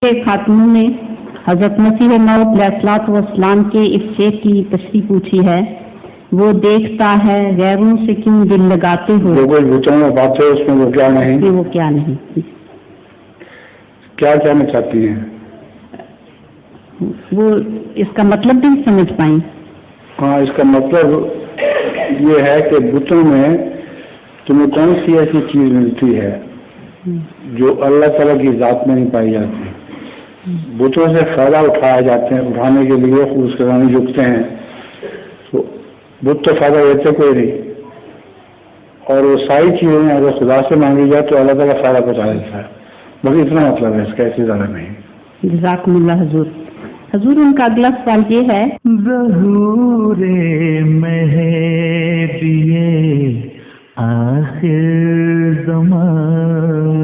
खातून ने हजरत मसीह मौद अलैहिस्सलाम के इस शेर की तशरीह पूछी है, वो देखता है गैरों से क्यों दिल लगाते हो, जो कोई भूतों में बात है उसमें वो क्या नहीं, वो क्या नहीं, क्या कहना चाहती हैं? वो इसका मतलब नहीं समझ पाई। हाँ, इसका मतलब ये है कि बुतों में तुम्हें कौन सी ऐसी चीज मिलती है जो अल्लाह ताला की जात में नहीं पाई जाती। बुतों से फायदा उठाए जाते हैं, उठाने के लिए उसके सामने झुकते हैं, तो बुत तो फायदा देते कोई नहीं, और वो सारी चीजें अगर खुदा से मांगी जाए तो अल्लाह ताला फायदा पहुँचा देता है। बस इतना मतलब है इसका, ऐसे ज्यादा नहीं। जज़ाकुमुल्लाह हुजूर। हुजूर उनका अगला सवाल ये है, ज़हूरे महदिये आखिर ज़मान